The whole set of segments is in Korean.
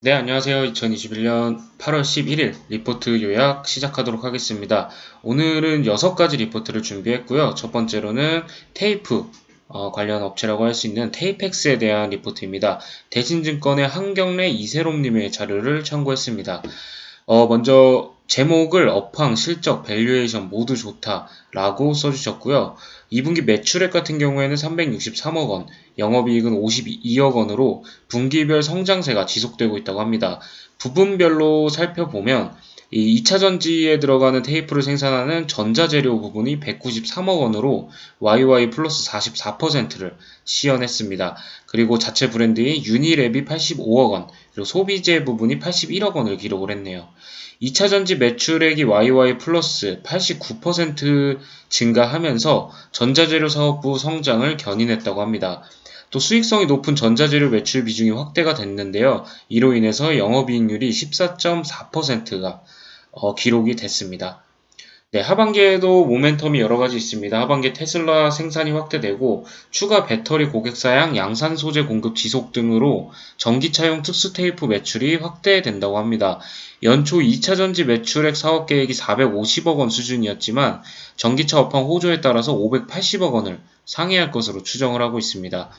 네, 안녕하세요. 2021년 8월 11일 리포트 요약 시작하도록 하겠습니다. 오늘은 6가지 리포트를 준비했고요. 첫 번째로는 테이프 관련 업체라고 할 수 있는 테이펙스에 대한 리포트입니다. 대신증권의 한경래 이세롬님의 자료를 참고했습니다. 먼저 제목을 업황, 실적, 밸류에이션 모두 좋다라고 써주셨고요. 2분기 매출액 같은 경우에는 363억 원, 영업이익은 52억 원으로 분기별 성장세가 지속되고 있다고 합니다. 부분별로 살펴보면 이 2차 전지에 들어가는 테이프를 생산하는 전자재료 부분이 193억 원으로 YY 플러스 44%를 시현했습니다. 그리고 자체 브랜드인 유니랩이 85억 원, 그리고 소비재 부분이 81억 원을 기록을 했네요. 2차 전지 매출액이 YY 플러스 89% 증가하면서 전자재료 사업부 성장을 견인했다고 합니다. 또 수익성이 높은 전자재료 매출 비중이 확대가 됐는데요. 이로 인해서 영업이익률이 14.4%가 기록이 됐습니다. 네, 하반기에도 모멘텀이 여러 가지 있습니다. 하반기 테슬라 생산이 확대되고 추가 배터리 고객 사양, 양산 소재 공급 지속 등으로 전기차용 특수 테이프 매출이 확대된다고 합니다. 연초 2차 전지 매출액 사업 계획이 450억 원 수준이었지만 전기차 업황 호조에 따라서 580억 원을 상회할 것으로 추정을 하고 있습니다.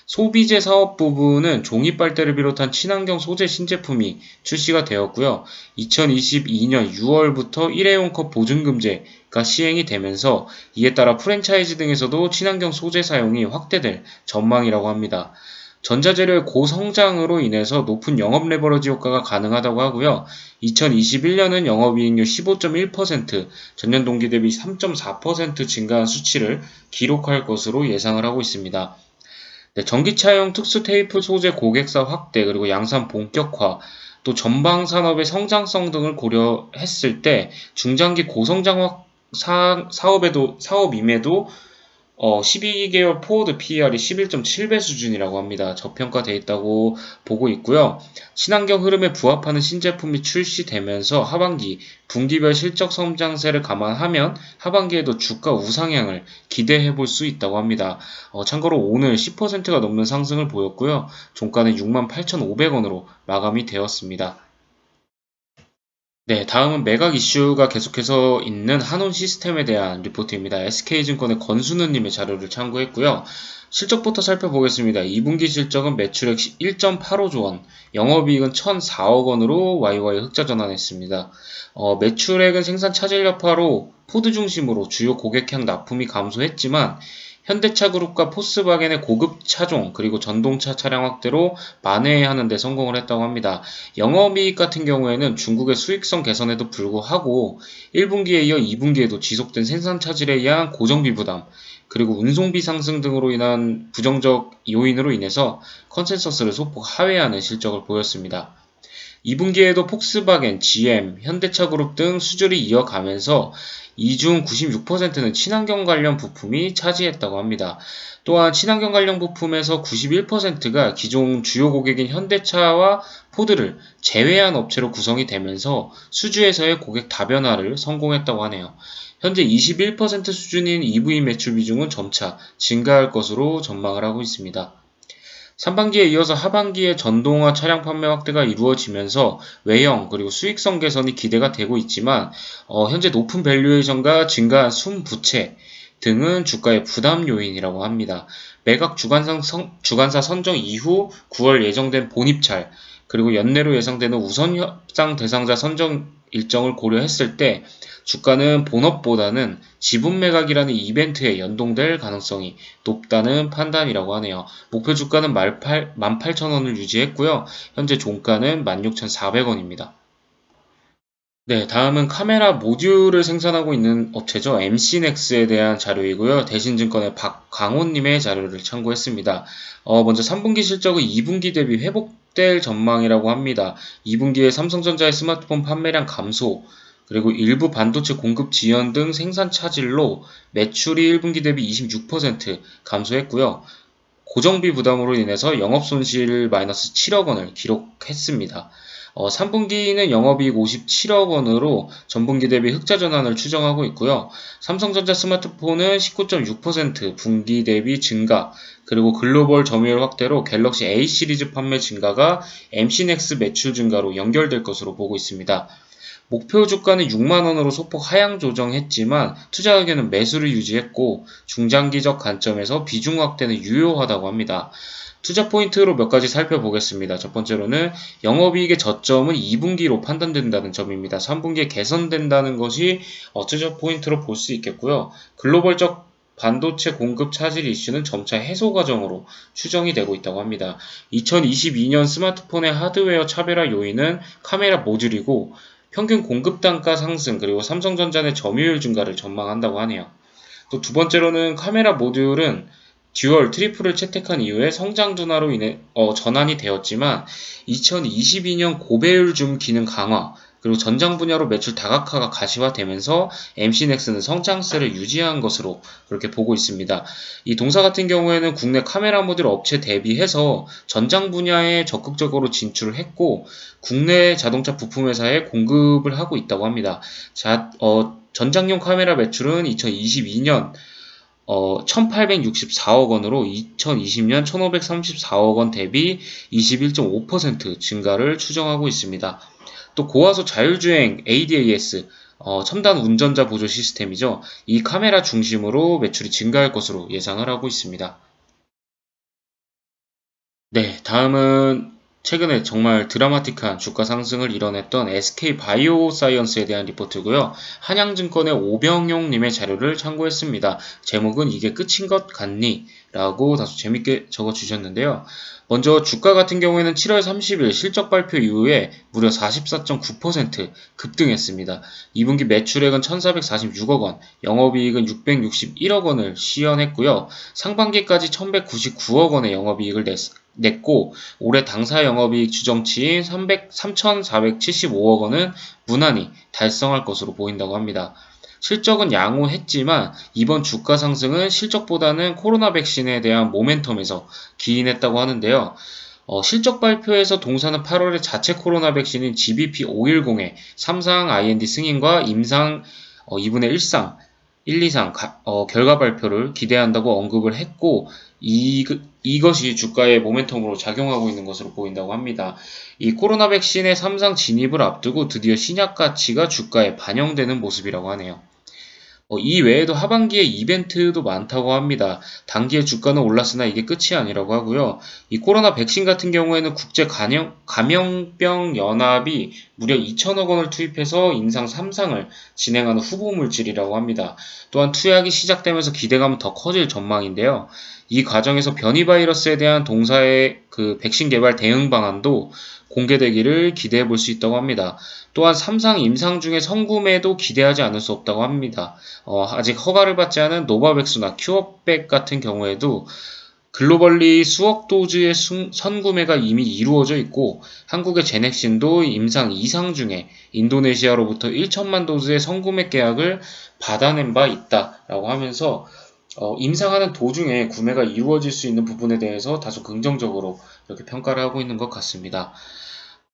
소비재 사업 부분은 종이 빨대를 비롯한 친환경 소재 신제품이 출시가 되었고요. 2022년 6월부터 일회용 컵 보증금제가 시행이 되면서 이에 따라 프랜차이즈 등에서도 친환경 소재 사용이 확대될 전망이라고 합니다. 전자재료의 고성장으로 인해서 높은 영업 레버러지 효과가 가능하다고 하고요. 2021년은 영업이익률 15.1%, 전년 동기 대비 3.4% 증가한 수치를 기록할 것으로 예상을 하고 있습니다. 네, 전기차용 특수 테이프 소재 고객사 확대, 그리고 양산 본격화, 또 전방 산업의 성장성 등을 고려했을 때 중장기 고성장 사업임에도 12개월 포워드 PER이 11.7배 수준이라고 합니다. 저평가돼 있다고 보고 있고요. 친환경 흐름에 부합하는 신제품이 출시되면서 하반기 분기별 실적 성장세를 감안하면 하반기에도 주가 우상향을 기대해 볼 수 있다고 합니다. 참고로 오늘 10%가 넘는 상승을 보였고요. 종가는 68,500원으로 마감이 되었습니다. 네, 다음은 매각 이슈가 계속해서 있는 한온 시스템에 대한 리포트입니다. SK증권의 권순우님의 자료를 참고했고요. 실적부터 살펴보겠습니다. 2분기 실적은 매출액 1.85조 원, 영업이익은 1,004억 원으로 YY 흑자 전환했습니다. 매출액은 생산 차질 여파로 포드 중심으로 주요 고객향 납품이 감소했지만 현대차 그룹과 포스바겐의 고급 차종 그리고 전동차 차량 확대로 만회하는 데 성공을 했다고 합니다. 영업이익 같은 경우에는 중국의 수익성 개선에도 불구하고 1분기에 이어 2분기에도 지속된 생산 차질에 의한 고정비 부담 그리고 운송비 상승 등으로 인한 부정적 요인으로 인해서 컨센서스를 소폭 하회하는 실적을 보였습니다. 2분기에도 폭스바겐, GM, 현대차그룹 등 수주를 이어가면서 이 중 96%는 친환경 관련 부품이 차지했다고 합니다. 또한 친환경 관련 부품에서 91%가 기존 주요 고객인 현대차와 포드를 제외한 업체로 구성이 되면서 수주에서의 고객 다변화를 성공했다고 하네요. 현재 21% 수준인 EV 매출 비중은 점차 증가할 것으로 전망을 하고 있습니다. 상반기에 이어서 하반기에 전동화 차량 판매 확대가 이루어지면서 외형 그리고 수익성 개선이 기대가 되고 있지만 현재 높은 밸류에이션과 증가한 순부채 등은 주가의 부담 요인이라고 합니다. 매각 주관사 선정 이후 9월 예정된 본입찰 그리고 연내로 예상되는 우선 협상 대상자 선정 일정을 고려했을 때 주가는 본업보다는 지분 매각이라는 이벤트에 연동될 가능성이 높다는 판단이라고 하네요. 목표 주가는 18,000원을 유지했고요. 현재 종가는 16,400원입니다. 네, 다음은 카메라 모듈을 생산하고 있는 업체죠. MC넥스에 대한 자료이고요. 대신증권의 박강호님의 자료를 참고했습니다. 먼저 3분기 실적은 2분기 대비 회복될 전망이라고 합니다. 2분기에 삼성전자의 스마트폰 판매량 감소, 그리고 일부 반도체 공급 지연 등 생산 차질로 매출이 1분기 대비 26% 감소했고요. 고정비 부담으로 인해서 영업손실 마이너스 7억 원을 기록했습니다. 3분기는 영업이익 57억 원으로 전분기 대비 흑자 전환을 추정하고 있고요. 삼성전자 스마트폰은 19.6% 분기 대비 증가, 그리고 글로벌 점유율 확대로 갤럭시 A 시리즈 판매 증가가 MC넥스 매출 증가로 연결될 것으로 보고 있습니다. 목표 주가는 6만원으로 소폭 하향 조정했지만 투자 의견은 매수를 유지했고 중장기적 관점에서 비중 확대는 유효하다고 합니다. 투자 포인트로 몇 가지 살펴보겠습니다. 첫 번째로는 영업이익의 저점은 2분기로 판단된다는 점입니다. 3분기에 개선된다는 것이 투자 포인트로 볼 수 있겠고요. 글로벌적 반도체 공급 차질 이슈는 점차 해소 과정으로 추정이 되고 있다고 합니다. 2022년 스마트폰의 하드웨어 차별화 요인은 카메라 모듈이고 평균 공급 단가 상승 그리고 삼성전자 내 점유율 증가를 전망한다고 하네요. 또 두 번째로는 카메라 모듈은 듀얼, 트리플을 채택한 이후에 성장 둔화로 인해 전환이 되었지만 2022년 고배율 줌 기능 강화 그리고 전장 분야로 매출 다각화가 가시화되면서 MC넥스는 성장세를 유지한 것으로 그렇게 보고 있습니다. 이 동사 같은 경우에는 국내 카메라 모듈 업체 대비해서 전장 분야에 적극적으로 진출을 했고 국내 자동차 부품 회사에 공급을 하고 있다고 합니다. 전장용 카메라 매출은 2022년 1864억 원으로 2020년 1534억 원 대비 21.5% 증가를 추정하고 있습니다. 또 고화소 자율주행 ADAS 첨단 운전자 보조 시스템이죠. 이 카메라 중심으로 매출이 증가할 것으로 예상을 하고 있습니다. 네, 다음은 최근에 정말 드라마틱한 주가 상승을 이뤄냈던 SK바이오사이언스에 대한 리포트고요. 한양증권의 오병용님의 자료를 참고했습니다. 제목은 이게 끝인 것 같니? 라고 다소 재밌게 적어주셨는데요. 먼저 주가 같은 경우에는 7월 30일 실적 발표 이후에 무려 44.9% 급등했습니다. 2분기 매출액은 1,446억 원, 영업이익은 661억 원을 시현했고요. 상반기까지 1,199억 원의 영업이익을 냈고 올해 당사 영업이익 추정치인 3,475억 원은 무난히 달성할 것으로 보인다고 합니다. 실적은 양호했지만 이번 주가 상승은 실적보다는 코로나 백신에 대한 모멘텀에서 기인했다고 하는데요. 실적 발표에서 동사는 8월에 자체 코로나 백신인 GBP510의 3상 IND 승인과 임상 2분의 1상 1, 2상 결과 발표를 기대한다고 언급을 했고 이것이 주가의 모멘텀으로 작용하고 있는 것으로 보인다고 합니다. 이 코로나 백신의 3상 진입을 앞두고 드디어 신약 가치가 주가에 반영되는 모습이라고 하네요. 이 외에도 하반기에 이벤트도 많다고 합니다. 단기에 주가는 올랐으나 이게 끝이 아니라고 하고요. 이 코로나 백신 같은 경우에는 국제 감염병 연합이 무려 2천억 원을 투입해서 임상 3상을 진행하는 후보 물질이라고 합니다. 또한 투약이 시작되면서 기대감은 더 커질 전망인데요. 이 과정에서 변이 바이러스에 대한 동사의 그 백신 개발 대응 방안도 공개되기를 기대해 볼 수 있다고 합니다. 또한 3상 임상 중에 선구매도 기대하지 않을 수 없다고 합니다. 아직 허가를 받지 않은 노바백스나 큐어백 같은 경우에도 글로벌리 수억 도즈의 선구매가 이미 이루어져 있고 한국의 제넥신도 임상 2상 중에 인도네시아로부터 1천만 도즈의 선구매 계약을 받아낸 바 있다라고 하면서 임상하는 도중에 구매가 이루어질 수 있는 부분에 대해서 다소 긍정적으로 이렇게 평가를 하고 있는 것 같습니다.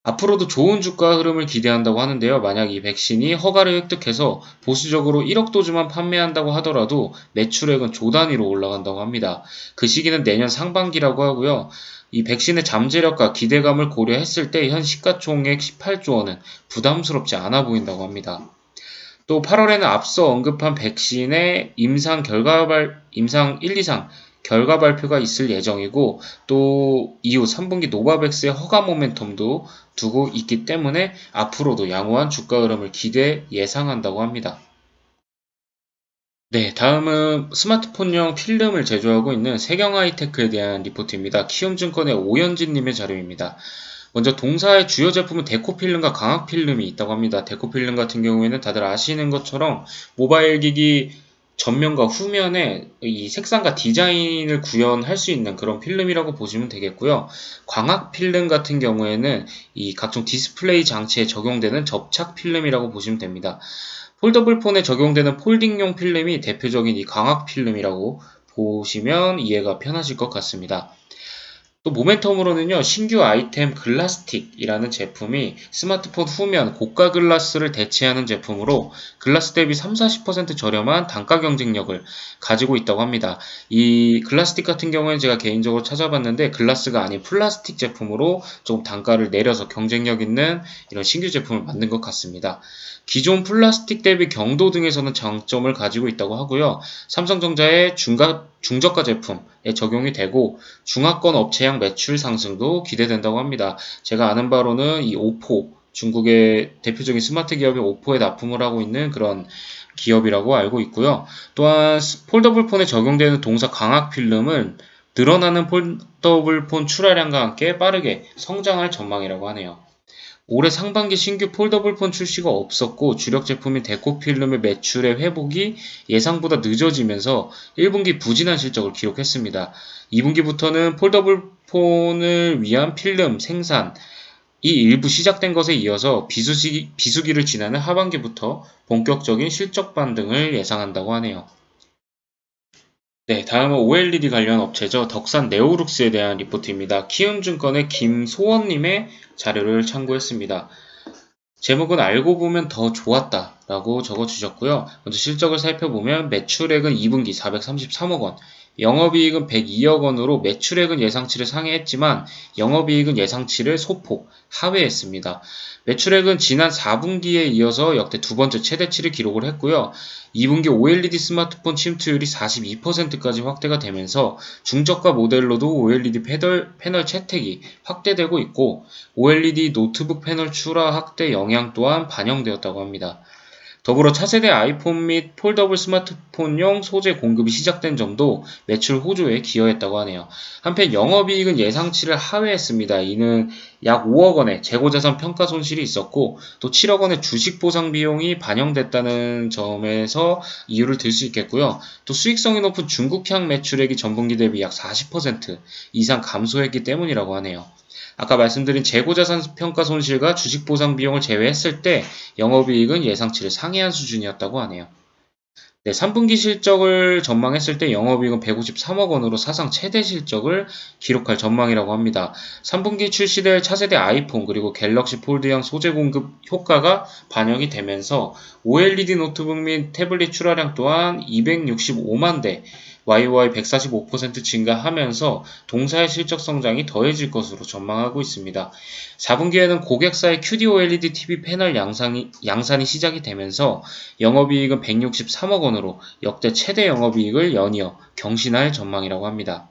앞으로도 좋은 주가 흐름을 기대한다고 하는데요. 만약 이 백신이 허가를 획득해서 보수적으로 1억 도즈만 판매한다고 하더라도 매출액은 조 단위로 올라간다고 합니다. 그 시기는 내년 상반기라고 하고요. 이 백신의 잠재력과 기대감을 고려했을 때 현 시가총액 18조 원은 부담스럽지 않아 보인다고 합니다. 또 8월에는 앞서 언급한 백신의 임상 1, 2상 결과 발표가 있을 예정이고 또 이후 3분기 노바백스의 허가 모멘텀도 두고 있기 때문에 앞으로도 양호한 주가 흐름을 예상한다고 합니다. 네, 다음은 스마트폰용 필름을 제조하고 있는 세경하이테크에 대한 리포트입니다. 키움증권의 오현진님의 자료입니다. 먼저 동사의 주요 제품은 데코필름과 강학필름이 있다고 합니다. 데코필름 같은 경우에는 다들 아시는 것처럼 모바일 기기 전면과 후면에 이 색상과 디자인을 구현할 수 있는 그런 필름이라고 보시면 되겠고요. 광학필름 같은 경우에는 이 각종 디스플레이 장치에 적용되는 접착 필름이라고 보시면 됩니다. 폴더블 폰에 적용되는 폴딩용 필름이 대표적인 이 광학필름이라고 보시면 이해가 편하실 것 같습니다. 또 모멘텀으로는요, 신규 아이템 글라스틱이라는 제품이 스마트폰 후면 고가 글라스를 대체하는 제품으로 글라스 대비 30-40% 저렴한 단가 경쟁력을 가지고 있다고 합니다. 이 글라스틱 같은 경우에는 제가 개인적으로 찾아봤는데 글라스가 아닌 플라스틱 제품으로 조금 단가를 내려서 경쟁력 있는 이런 신규 제품을 만든 것 같습니다. 기존 플라스틱 대비 경도 등에서는 장점을 가지고 있다고 하고요. 삼성전자의 중저가 제품에 적용이 되고 중하권 업체향 매출 상승도 기대된다고 합니다. 제가 아는 바로는 이 오포, 중국의 대표적인 스마트 기업인 오포에 납품을 하고 있는 그런 기업이라고 알고 있고요. 또한 폴더블 폰에 적용되는 동사 강악 필름은 늘어나는 폴더블 폰 출하량과 함께 빠르게 성장할 전망이라고 하네요. 올해 상반기 신규 폴더블폰 출시가 없었고 주력 제품인 데코필름의 매출의 회복이 예상보다 늦어지면서 1분기 부진한 실적을 기록했습니다. 2분기부터는 폴더블폰을 위한 필름 생산이 일부 시작된 것에 이어서 비수기를 지나는 하반기부터 본격적인 실적 반등을 예상한다고 하네요. 네, 다음은 OLED 관련 업체죠. 덕산 네오룩스에 대한 리포트입니다. 키움증권의 김소원님의 자료를 참고했습니다. 제목은 알고 보면 더 좋았다 라고 적어주셨고요. 먼저 실적을 살펴보면 매출액은 2분기 433억 원, 영업이익은 102억 원으로 매출액은 예상치를 상회했지만 영업이익은 예상치를 소폭 하회했습니다. 매출액은 지난 4분기에 이어서 역대 두 번째 최대치를 기록을 했고요. 2분기 OLED 스마트폰 침투율이 42%까지 확대가 되면서 중저가 모델로도 OLED 패널 채택이 확대되고 있고 OLED 노트북 패널 출하 확대 영향 또한 반영되었다고 합니다. 더불어 차세대 아이폰 및 폴더블 스마트폰용 소재 공급이 시작된 점도 매출 호조에 기여했다고 하네요. 한편 영업이익은 예상치를 하회했습니다. 이는 약 5억 원의 재고자산 평가 손실이 있었고 또 7억 원의 주식 보상 비용이 반영됐다는 점에서 이유를 들 수 있겠고요. 또 수익성이 높은 중국향 매출액이 전분기 대비 약 40% 이상 감소했기 때문이라고 하네요. 아까 말씀드린 재고자산 평가 손실과 주식 보상 비용을 제외했을 때 영업이익은 예상치를 상회한 수준이었다고 하네요. 네, 3분기 실적을 전망했을 때 영업이익은 153억 원으로 사상 최대 실적을 기록할 전망이라고 합니다. 3분기 출시될 차세대 아이폰 그리고 갤럭시 폴드형 소재 공급 효과가 반영이 되면서 OLED 노트북 및 태블릿 출하량 또한 265만 대, YoY 145% 증가하면서 동사의 실적 성장이 더해질 것으로 전망하고 있습니다. 4분기에는 고객사의 QD-OLED TV 패널 양산이 시작이 되면서 영업이익은 163억 원으로 역대 최대 영업이익을 연이어 경신할 전망이라고 합니다.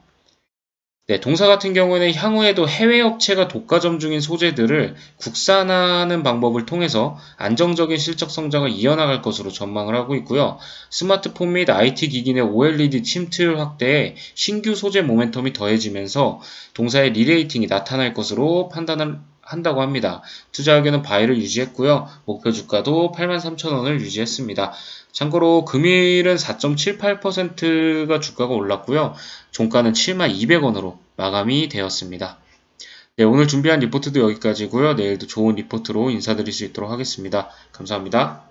네, 동사 같은 경우에는 향후에도 해외 업체가 독과점 중인 소재들을 국산화하는 방법을 통해서 안정적인 실적 성장을 이어나갈 것으로 전망을 하고 있고요. 스마트폰 및 IT 기기 내 OLED 침투율 확대에 신규 소재 모멘텀이 더해지면서 동사의 리레이팅이 나타날 것으로 판단을 한다고 합니다. 투자 의견은 바이를 유지했고요. 목표 주가도 83,000원을 유지했습니다. 참고로 금일은 4.78%가 주가가 올랐고요. 종가는 72,200원으로 마감이 되었습니다. 네, 오늘 준비한 리포트도 여기까지고요. 내일도 좋은 리포트로 인사드릴 수 있도록 하겠습니다. 감사합니다.